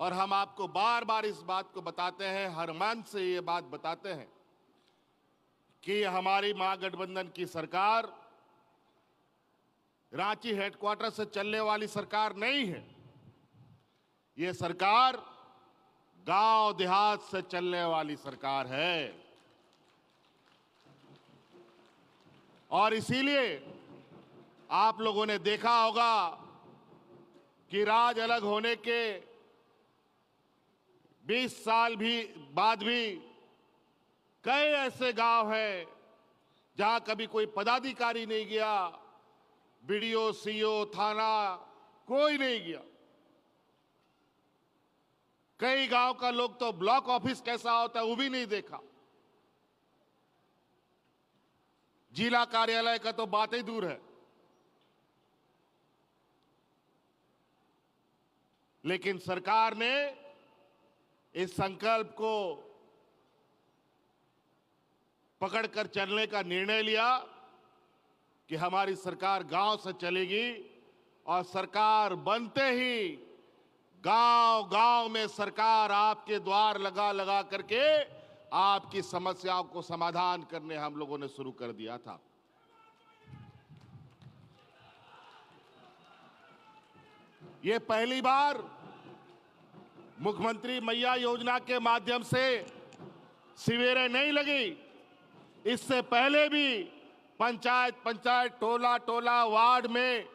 और हम आपको बार बार इस बात को बताते हैं, हर मंच से ये बात बताते हैं कि हमारी महागठबंधन की सरकार रांची हेडक्वार्टर से चलने वाली सरकार नहीं है। ये सरकार गांव देहात से चलने वाली सरकार है। और इसीलिए आप लोगों ने देखा होगा कि राज अलग होने के 20 साल बाद भी कई ऐसे गांव हैं जहां कभी कोई पदाधिकारी नहीं गया, बीडीओ, सीओ, थाना कोई नहीं गया। कई गांव का लोग तो ब्लॉक ऑफिस कैसा होता है वो भी नहीं देखा। जिला कार्यालय का तो बात ही दूर है। लेकिन सरकार ने इस संकल्प को पकड़कर चलने का निर्णय लिया कि हमारी सरकार गांव से चलेगी और सरकार बनते ही गांव गांव में सरकार आपके द्वार लगा लगा करके आपकी समस्याओं को समाधान करने हम लोगों ने शुरू कर दिया था। ये पहली बार मुख्यमंत्री मैया योजना के माध्यम से शिविरें नहीं लगी। इससे पहले भी पंचायत टोला टोला वार्ड में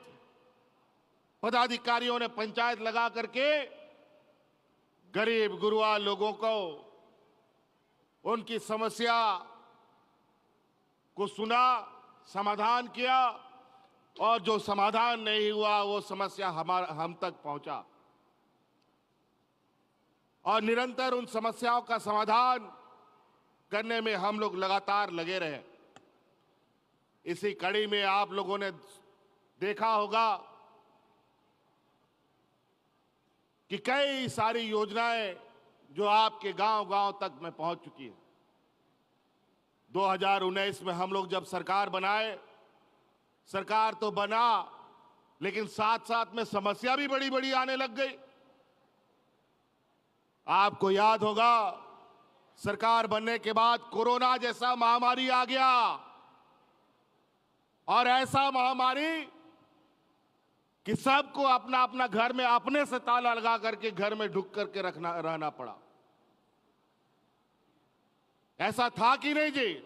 पदाधिकारियों ने पंचायत लगा करके गरीब गुरुआ लोगों को उनकी समस्या को सुना, समाधान किया और जो समाधान नहीं हुआ वो समस्या हम तक पहुंचा और निरंतर उन समस्याओं का समाधान करने में हम लोग लगातार लगे रहे। इसी कड़ी में आप लोगों ने देखा होगा कि कई सारी योजनाएं जो आपके गांव-गांव तक में पहुंच चुकी है। 2019 में हम लोग जब सरकार बनाए, सरकार तो बना लेकिन साथ साथ में समस्या भी बड़ी बड़ी आने लग गई। आपको याद होगा सरकार बनने के बाद कोरोना जैसा महामारी आ गया और ऐसा महामारी कि सबको अपना अपना घर में अपने से ताला लगा करके घर में ढुक करके रहना पड़ा। ऐसा था कि नहीं जी?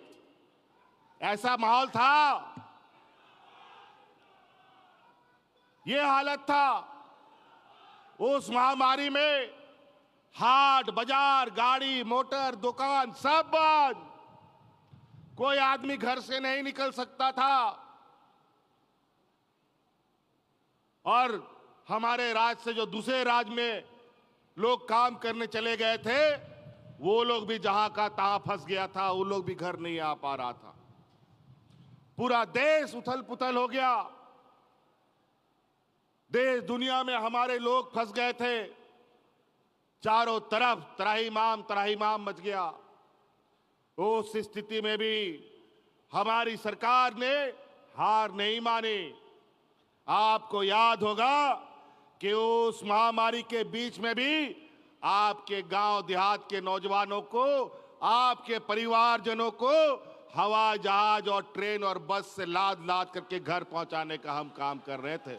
ऐसा माहौल था, ये हालत था। उस महामारी में हाट बाजार, गाड़ी मोटर, दुकान सब बंद। कोई आदमी घर से नहीं निकल सकता था और हमारे राज्य से जो दूसरे राज्य में लोग काम करने चले गए थे वो लोग भी जहां का तहां फंस गया था, वो लोग भी घर नहीं आ पा रहा था। पूरा देश उथल पुथल हो गया। देश दुनिया में हमारे लोग फंस गए थे। चारों तरफ त्राहिमाम मच गया। उस स्थिति में भी हमारी सरकार ने हार नहीं मानी। आपको याद होगा कि उस महामारी के बीच में भी आपके गांव देहात के नौजवानों को, आपके परिवारजनों को हवाई जहाज और ट्रेन और बस से लाद लाद करके घर पहुंचाने का हम काम कर रहे थे।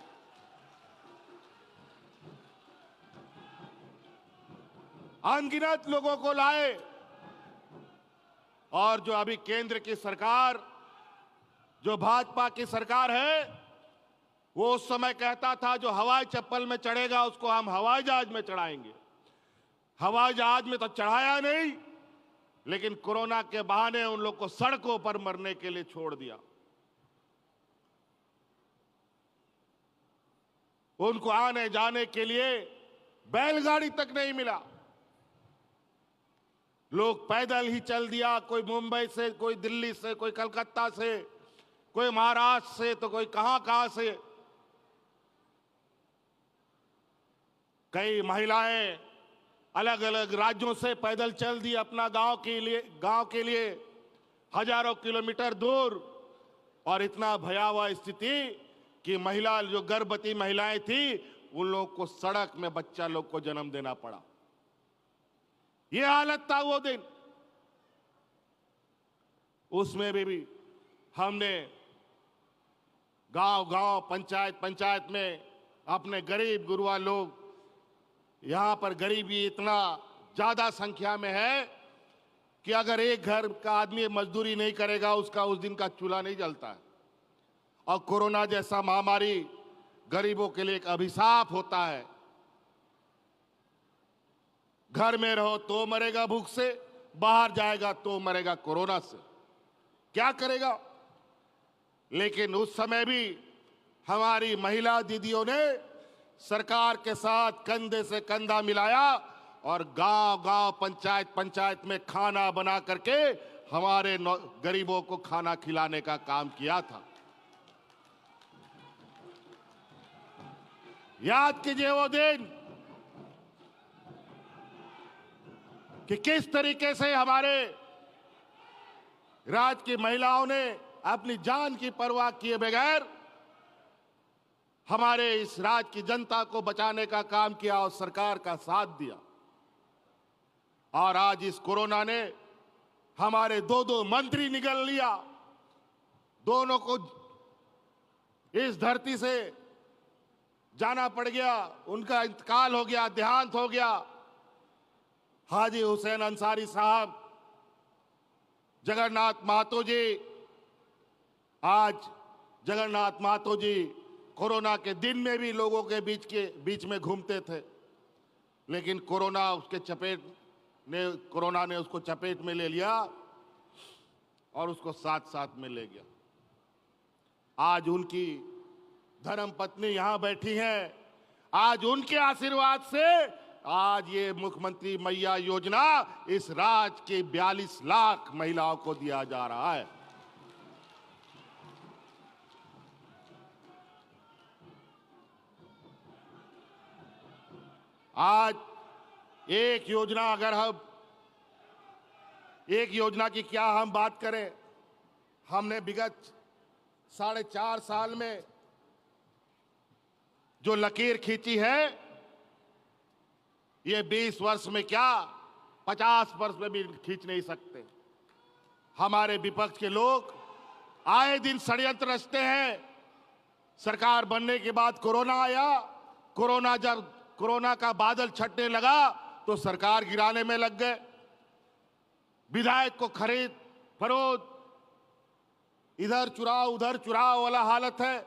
अनगिनत लोगों को लाए और जो अभी केंद्र की सरकार, जो भाजपा की सरकार है, वो उस समय कहता था जो हवाई चप्पल में चढ़ेगा उसको हम हवाई जहाज में चढ़ाएंगे। हवाई जहाज में तो चढ़ाया नहीं, लेकिन कोरोना के बहाने उन लोग को सड़कों पर मरने के लिए छोड़ दिया। उनको आने जाने के लिए बैलगाड़ी तक नहीं मिला। लोग पैदल ही चल दिया, कोई मुंबई से, कोई दिल्ली से, कोई कलकत्ता से, कोई महाराष्ट्र से, तो कोई कहां से। कई महिलाएं अलग अलग राज्यों से पैदल चल दी अपना गांव के लिए हजारों किलोमीटर दूर। और इतना भयावह स्थिति कि जो गर्भवती महिलाएं थी उन लोगों को सड़क में बच्चा लोग को जन्म देना पड़ा। ये हालत था वो दिन। उसमें भी हमने गांव गांव, पंचायत पंचायत में अपने गरीब गुरुआ लोग, यहां पर गरीबी इतना ज्यादा संख्या में है कि अगर एक घर का आदमी मजदूरी नहीं करेगा, उसका उस दिन का चूल्हा नहीं जलता है। और कोरोना जैसा महामारी गरीबों के लिए एक अभिशाप होता है। घर में रहो तो मरेगा भूख से, बाहर जाएगा तो मरेगा कोरोना से। क्या करेगा? लेकिन उस समय भी हमारी महिला दीदियों ने सरकार के साथ कंधे से कंधा मिलाया और गांव गांव, पंचायत पंचायत में खाना बना करके हमारे गरीबों को खाना खिलाने का काम किया था। याद कीजिए वो दिन कि किस तरीके से हमारे राज्य की महिलाओं ने अपनी जान की परवाह किए बगैर हमारे इस राज्य की जनता को बचाने का काम किया और सरकार का साथ दिया। और आज इस कोरोना ने हमारे दो मंत्री निगल लिया। दोनों को इस धरती से जाना पड़ गया, उनका इंतकाल हो गया, देहांत हो गया। हाजी हुसैन अंसारी साहब, जगन्नाथ महतो जी। आज जगन्नाथ महतो जी कोरोना के दिन में भी लोगों के बीच में घूमते थे, लेकिन कोरोना ने उसको चपेट में ले लिया और उसको साथ साथ में ले गया। आज उनकी धर्मपत्नी यहां बैठी हैं। आज उनके आशीर्वाद से आज ये मुख्यमंत्री मैया योजना इस राज्य के 42 लाख महिलाओं को दिया जा रहा है। आज एक योजना की क्या हम बात करें, हमने विगत 4.5 साल में जो लकीर खींची है, ये 20 वर्ष में क्या 50 वर्ष में भी खींच नहीं सकते। हमारे विपक्ष के लोग आए दिन षड्यंत्र रचते हैं। सरकार बनने के बाद कोरोना आया, जब कोरोना का बादल छटने लगा तो सरकार गिराने में लग गए। विधायक को खरीद फरोख्त, इधर चुराव उधर चुराव वाला हालत है।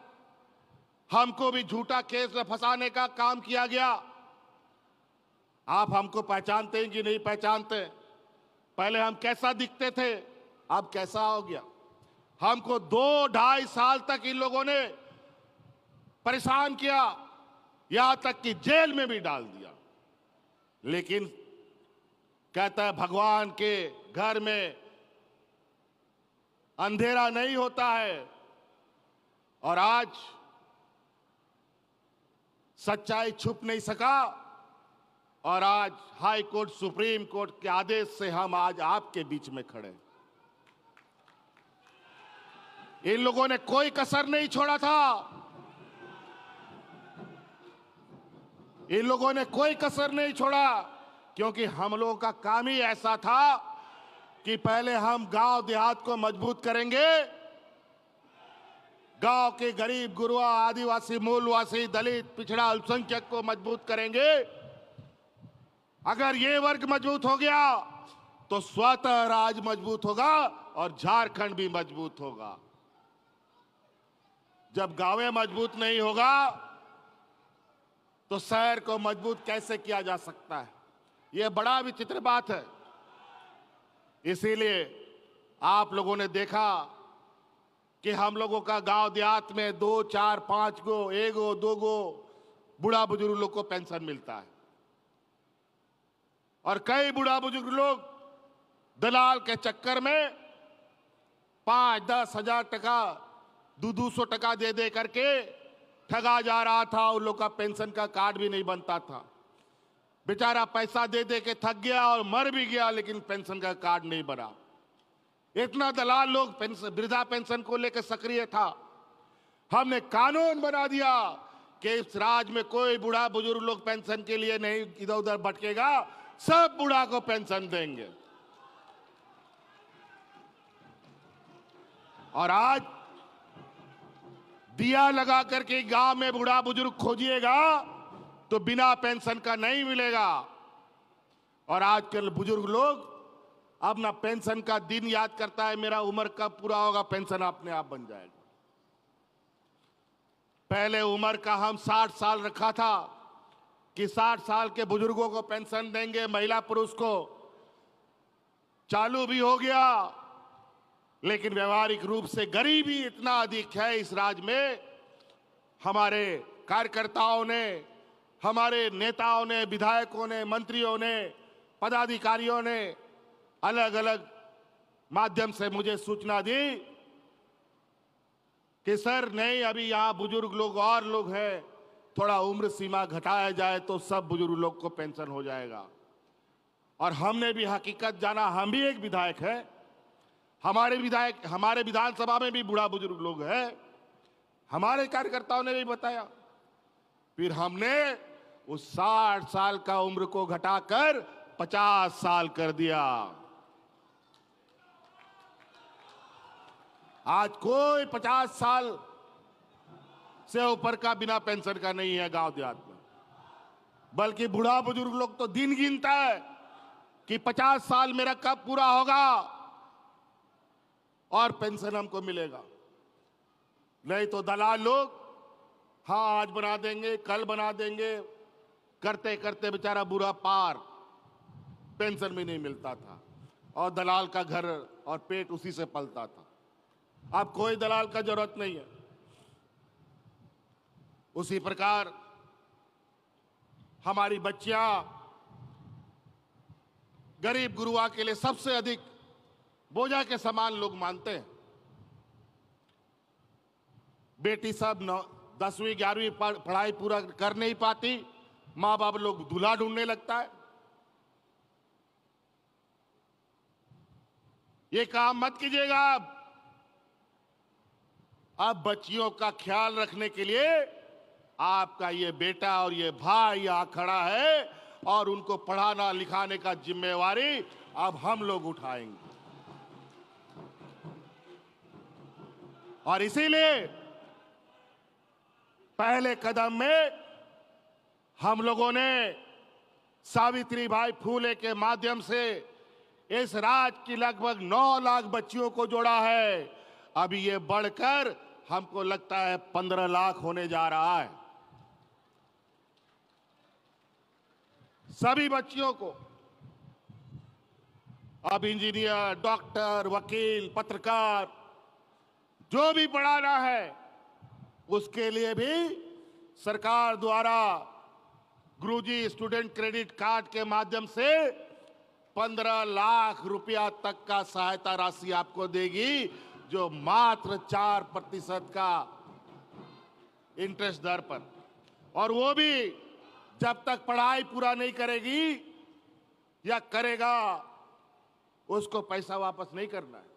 हमको भी झूठा केस में फंसाने का काम किया गया। आप हमको पहचानते हैं कि नहीं पहचानते? पहले हम कैसा दिखते थे, अब कैसा हो गया? हमको 2-2.5 साल तक इन लोगों ने परेशान किया, यहां तक कि जेल में भी डाल दिया। लेकिन कहता है भगवान के घर में अंधेरा नहीं होता है। और आज सच्चाई छुप नहीं सका और आज हाई कोर्ट, सुप्रीम कोर्ट के आदेश से हम आज आपके बीच में खड़े हैं। इन लोगों ने कोई कसर नहीं छोड़ा था। इन लोगों ने कोई कसर नहीं छोड़ा, क्योंकि हम लोगों का काम ही ऐसा था कि पहले हम गांव देहात को मजबूत करेंगे, गांव के गरीब गुरुआ, आदिवासी, मूलवासी, दलित, पिछड़ा, अल्पसंख्यक को मजबूत करेंगे। अगर ये वर्ग मजबूत हो गया तो स्वतः राज्य मजबूत होगा और झारखंड भी मजबूत होगा। जब गांवें मजबूत नहीं होगा तो शहर को मजबूत कैसे किया जा सकता है? यह बड़ा विचित्र बात है। इसीलिए आप लोगों ने देखा कि हम लोगों का गांव देहात में 2, 4, 5 गो, 1 गो, 2 गो बूढ़ा बुजुर्ग लोग को पेंशन मिलता है। और कई बूढ़ा बुजुर्ग लोग दलाल के चक्कर में 5-10 हजार टका, 200 टका दे करके ठगा जा रहा था। उन लोग का पेंशन का कार्ड भी नहीं बनता था। बेचारा पैसा दे के थक गया और मर भी गया, लेकिन पेंशन का कार्ड नहीं बना। इतना दलाल लोग वृद्धा पेंशन को लेकर सक्रिय था। हमने कानून बना दिया कि इस राज्य में कोई बूढ़ा बुजुर्ग लोग पेंशन के लिए नहीं इधर उधर भटकेगा, सब बूढ़ा को पेंशन देंगे। और आज दिया लगा करके गांव में बूढ़ा बुजुर्ग खोजिएगा तो बिना पेंशन का नहीं मिलेगा। और आजकल बुजुर्ग लोग अब ना पेंशन का दिन याद करता है, मेरा उम्र कब पूरा होगा, पेंशन अपने आप बन जाएगा। पहले उम्र का हम 60 साल रखा था कि 60 साल के बुजुर्गों को पेंशन देंगे, महिला पुरुष को। चालू भी हो गया, लेकिन व्यवहारिक रूप से गरीबी इतना अधिक है इस राज्य में। हमारे कार्यकर्ताओं ने, हमारे नेताओं ने, विधायकों ने, मंत्रियों ने, पदाधिकारियों ने अलग अलग माध्यम से मुझे सूचना दी कि सर नहीं, अभी यहां बुजुर्ग लोग और लोग हैं, थोड़ा उम्र सीमा घटाया जाए तो सब बुजुर्ग लोग को पेंशन हो जाएगा। और हमने भी हकीकत जाना, हम भी एक विधायक है, हमारे विधानसभा में भी बूढ़ा बुजुर्ग लोग हैं, हमारे कार्यकर्ताओं ने भी बताया। फिर हमने उस 60 साल का उम्र को घटाकर 50 साल कर दिया। आज कोई 50 साल से ऊपर का बिना पेंशन का नहीं है गांव देहात में, बल्कि बूढ़ा बुजुर्ग लोग तो दिन गिनता है कि 50 साल मेरा कब पूरा होगा और पेंशन हमको मिलेगा। नहीं तो दलाल लोग हाँ आज बना देंगे, कल बना देंगे, करते करते बेचारा बुरा पार, पेंशन भी नहीं मिलता था और दलाल का घर और पेट उसी से पलता था। अब कोई दलाल का जरूरत नहीं है। उसी प्रकार हमारी बच्चियां गरीब गुरुआ के लिए सबसे अधिक बोझा के समान लोग मानते हैं। बेटी सब 10वीं 11वीं पढ़ाई पूरा कर नहीं पाती, माँ बाप लोग दूल्हा ढूंढने लगता है। ये काम मत कीजिएगा। अब बच्चियों का ख्याल रखने के लिए आपका ये बेटा और ये भाई यहां खड़ा है और उनको पढ़ाना लिखाने का जिम्मेवारी अब हम लोग उठाएंगे। और इसीलिए पहले कदम में हम लोगों ने सावित्रीबाई फूले के माध्यम से इस राज्य की लगभग 9 लाख बच्चियों को जोड़ा है। अभी ये बढ़कर हमको लगता है 15 लाख होने जा रहा है। सभी बच्चियों को अब इंजीनियर, डॉक्टर, वकील, पत्रकार जो भी पढ़ाना है उसके लिए भी सरकार द्वारा गुरुजी स्टूडेंट क्रेडिट कार्ड के माध्यम से 15 लाख रुपया तक का सहायता राशि आपको देगी, जो मात्र 4% का इंटरेस्ट दर पर, और वो भी जब तक पढ़ाई पूरा नहीं करेगी या करेगा उसको पैसा वापस नहीं करना है।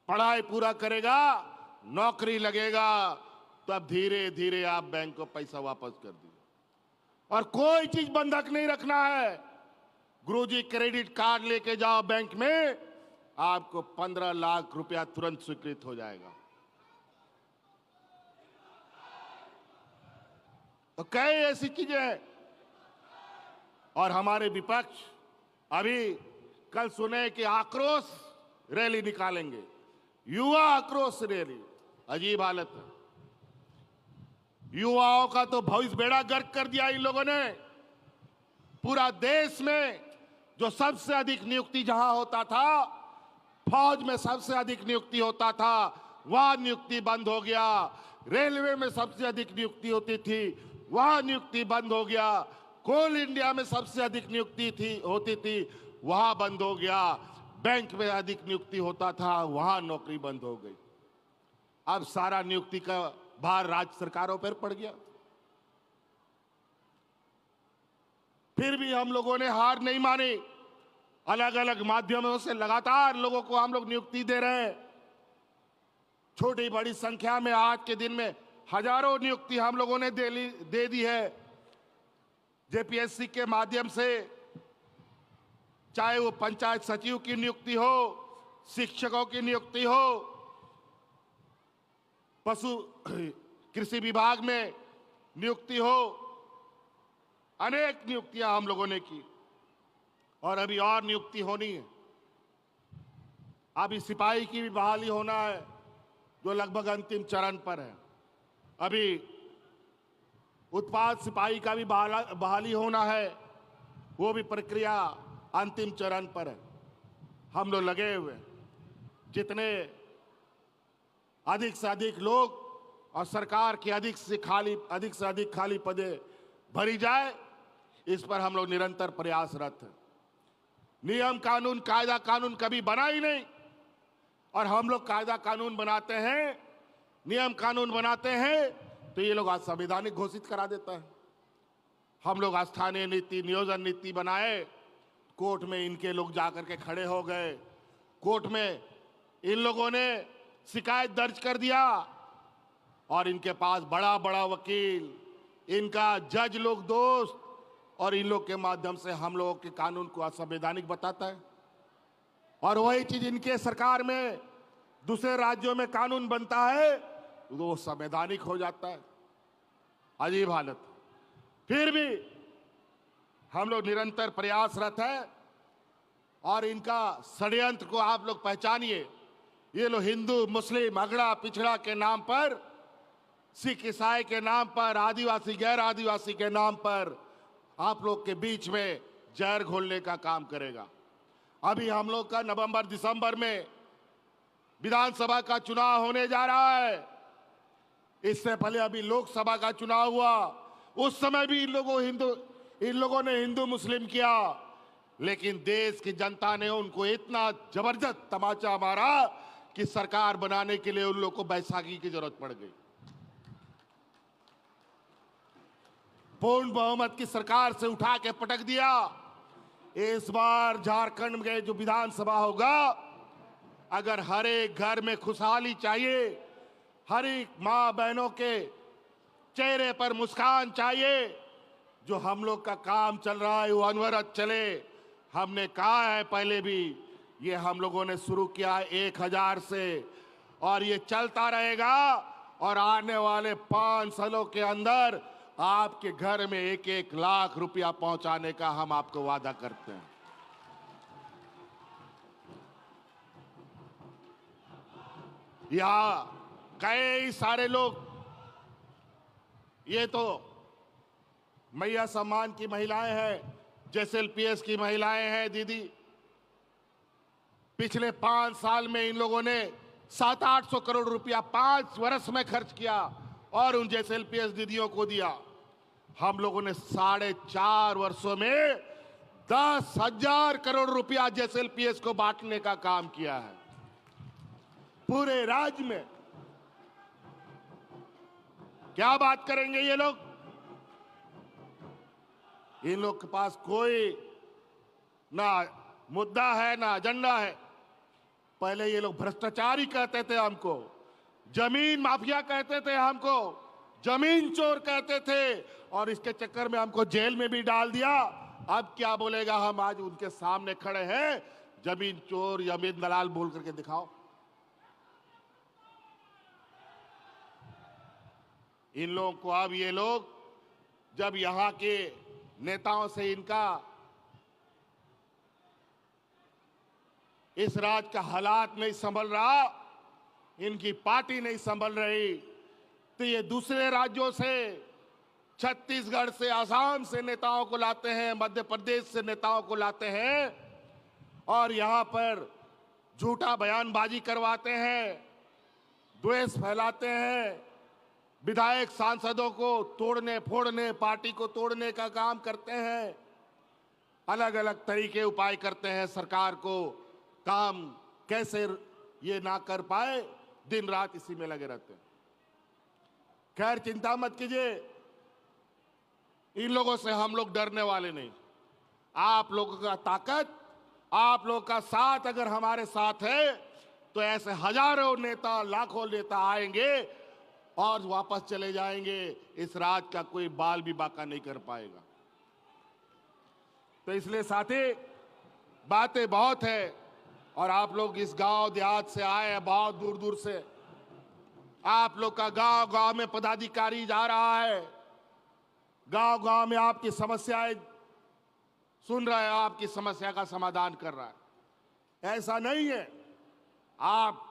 पढ़ाई पूरा करेगा, नौकरी लगेगा, तब धीरे धीरे आप बैंक को पैसा वापस कर दीजिए। और कोई चीज बंधक नहीं रखना है। गुरुजी क्रेडिट कार्ड लेके जाओ बैंक में, आपको 15 लाख रुपया तुरंत स्वीकृत हो जाएगा। तो कई ऐसी चीजें हैं। और हमारे विपक्ष अभी कल सुने कि आक्रोश रैली निकालेंगे, युवा आक्रोश रैली। अजीब हालत है। युवाओं का तो भविष्य बेड़ा गर्क कर दिया इन लोगों ने। पूरा देश में जो सबसे अधिक नियुक्ति जहां होता था, फौज में सबसे अधिक नियुक्ति होता था, वहां नियुक्ति बंद हो गया। रेलवे में सबसे अधिक नियुक्ति होती थी, वहां नियुक्ति बंद हो गया। कोल इंडिया में सबसे अधिक नियुक्ति होती थी, वहां बंद हो गया। बैंक में अधिक नियुक्ति होता था, वहां नौकरी बंद हो गई। अब सारा नियुक्ति का भार राज्य सरकारों पर पड़ गया। फिर भी हम लोगों ने हार नहीं मानी। अलग अलग माध्यमों से लगातार लोगों को हम लोग नियुक्ति दे रहे हैं। छोटी बड़ी संख्या में आज के दिन में हजारों नियुक्ति हम लोगों ने दे दी है जेपीएससी के माध्यम से, चाहे वो पंचायत सचिव की नियुक्ति हो, शिक्षकों की नियुक्ति हो, पशु कृषि विभाग में नियुक्ति हो, अनेक नियुक्तियां हम लोगों ने की और अभी और नियुक्ति होनी है। अभी सिपाही की भी बहाली होना है जो लगभग अंतिम चरण पर है। अभी उत्पाद सिपाही का भी बहाली होना है, वो भी प्रक्रिया अंतिम चरण पर है। हम लोग लगे हुए, जितने अधिक से अधिक लोग और सरकार की अधिक से अधिक खाली पदे भरी जाए, इस पर हम लोग निरंतर प्रयासरत हैं। नियम कानून कायदा कानून कभी बना ही नहीं, और हम लोग कायदा कानून बनाते हैं, नियम कानून बनाते हैं तो ये लोग आज संवैधानिक घोषित करा देता है। हम लोग स्थानीय नीति नियोजन नीति बनाए, कोर्ट में इनके लोग जाकर के खड़े हो गए, कोर्ट में इन लोगों ने शिकायत दर्ज कर दिया और इनके पास बड़ा बड़ा वकील, इनका जज लोग दोस्त, और इन लोग के माध्यम से हम लोगों के कानून को असंवैधानिक बताता है। और वही चीज इनके सरकार में दूसरे राज्यों में कानून बनता है तो वो संवैधानिक हो जाता है। अजीब हालत। फिर भी हम लोग निरंतर प्रयासरत हैं और इनका षड्यंत्र को आप लोग पहचानिए। ये लोग हिंदू मुस्लिम अगड़ा पिछड़ा के नाम पर, सिख ईसाई के नाम पर, आदिवासी गैर आदिवासी के नाम पर आप लोग के बीच में जहर घोलने का काम करेगा। अभी हम लोग का नवंबर दिसंबर में विधानसभा का चुनाव होने जा रहा है। इससे पहले अभी लोकसभा का चुनाव हुआ, उस समय भी इन लोगों ने हिंदू मुस्लिम किया, लेकिन देश की जनता ने उनको इतना जबरदस्त तमाचा मारा कि सरकार बनाने के लिए उन लोगों को बैसाखी की जरूरत पड़ गई। पूर्ण बहुमत की सरकार से उठा के पटक दिया। इस बार झारखंड में जो विधानसभा होगा, अगर हर एक घर में खुशहाली चाहिए, हर एक मां बहनों के चेहरे पर मुस्कान चाहिए, जो हम लोग का काम चल रहा है वो अनवरत चले। हमने कहा है पहले भी, ये हम लोगों ने शुरू किया है 1000 से और ये चलता रहेगा, और आने वाले 5 सालों के अंदर आपके घर में 1-1 लाख रुपया पहुंचाने का हम आपको वादा करते हैं। यहां कई सारे लोग, ये तो मैया सम्मान की महिलाएं हैं, जेएसएलपीएस की महिलाएं हैं दीदी। पिछले 5 साल में इन लोगों ने 700-800 करोड़ रुपया 5 वर्ष में खर्च किया और उन जेएसएलपीएस दीदियों को दिया। हम लोगों ने 4.5 वर्षों में 10,000 करोड़ रुपया जेएसएलपीएस को बांटने का काम किया है पूरे राज्य में। क्या बात करेंगे ये लोग? इन लोग के पास कोई ना मुद्दा है ना एजेंडा है। पहले ये लोग भ्रष्टाचारी कहते थे हमको, जमीन माफिया कहते थे हमको, जमीन चोर कहते थे, और इसके चक्कर में हमको जेल में भी डाल दिया। अब क्या बोलेगा? हम आज उनके सामने खड़े हैं, जमीन चोर जमीन दलाल बोल करके दिखाओ। इन लोगों को अब ये लोग, जब यहां के नेताओं से इनका इस राज्य का हालात नहीं संभल रहा, इनकी पार्टी नहीं संभल रही, तो ये दूसरे राज्यों से, छत्तीसगढ़ से, असम से नेताओं को लाते हैं, मध्य प्रदेश से नेताओं को लाते हैं और यहां पर झूठा बयानबाजी करवाते हैं, द्वेष फैलाते हैं, विधायक सांसदों को तोड़ने फोड़ने, पार्टी को तोड़ने का काम करते हैं, अलग अलग तरीके उपाय करते हैं सरकार को काम कैसे ये ना कर पाए, दिन रात इसी में लगे रहते हैं। खैर चिंता मत कीजिए, इन लोगों से हम लोग डरने वाले नहीं। आप लोगों का ताकत, आप लोगों का साथ अगर हमारे साथ है तो ऐसे हजारों नेता, लाखों नेता आएंगे और वापस चले जाएंगे, इस राज का कोई बाल भी बाका नहीं कर पाएगा। तो इसलिए साथी, बातें बहुत है और आप लोग इस गांव देहात से आए हैं, बहुत दूर दूर से। आप लोग का गांव गांव में पदाधिकारी जा रहा है, गांव गांव में आपकी समस्याएं सुन रहा है, आपकी समस्या का समाधान कर रहा है। ऐसा नहीं है आप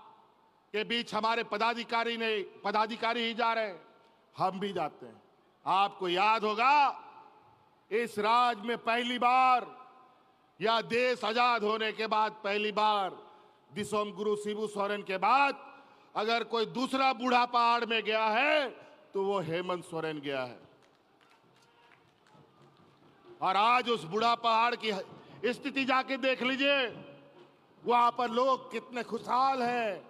के बीच हमारे पदाधिकारी ही जा रहे हैं, हम भी जाते हैं। आपको याद होगा, इस राज्य में पहली बार या देश आजाद होने के बाद पहली बार दिसोम गुरु शिबू सोरेन के बाद अगर कोई दूसरा बूढ़ा पहाड़ में गया है तो वो हेमंत सोरेन गया है। और आज उस बूढ़ा पहाड़ की स्थिति जाके देख लीजिए, वहां पर लोग कितने खुशहाल हैं,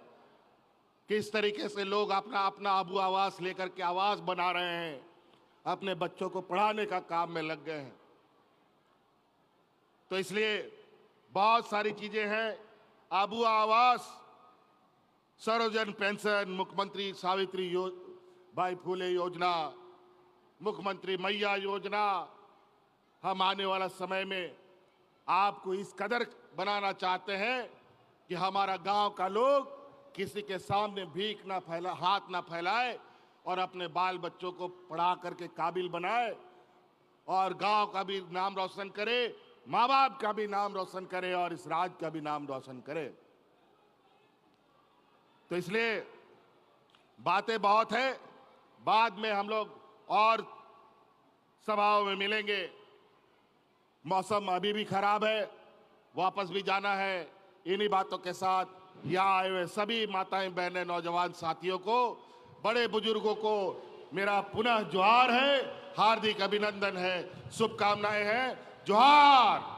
किस तरीके से लोग अपना अपना आबू आवास लेकर के आवास बना रहे हैं, अपने बच्चों को पढ़ाने का काम में लग गए हैं। तो इसलिए बहुत सारी चीजें हैं, आबू आवास, सर्वजन पेंशन, मुख्यमंत्री सावित्री बाई फूले योजना, मुख्यमंत्री मैया योजना। हम आने वाला समय में आपको इस कदर बनाना चाहते हैं कि हमारा गांव का लोग किसी के सामने भीख ना हाथ ना फैलाए और अपने बाल बच्चों को पढ़ा करके काबिल बनाए और गांव का भी नाम रोशन करे, माँ बाप का भी नाम रोशन करे और इस राज्य का भी नाम रोशन करे। तो इसलिए बातें बहुत है, बाद में हम लोग और सभाओं में मिलेंगे। मौसम अभी भी खराब है, वापस भी जाना है। इन्हीं बातों के साथ यहाँ आए हुए सभी माताएं, बहनें, नौजवान साथियों को, बड़े बुजुर्गों को मेरा पुनः जोहार है, हार्दिक अभिनंदन है, शुभकामनाएं हैं। जोहार।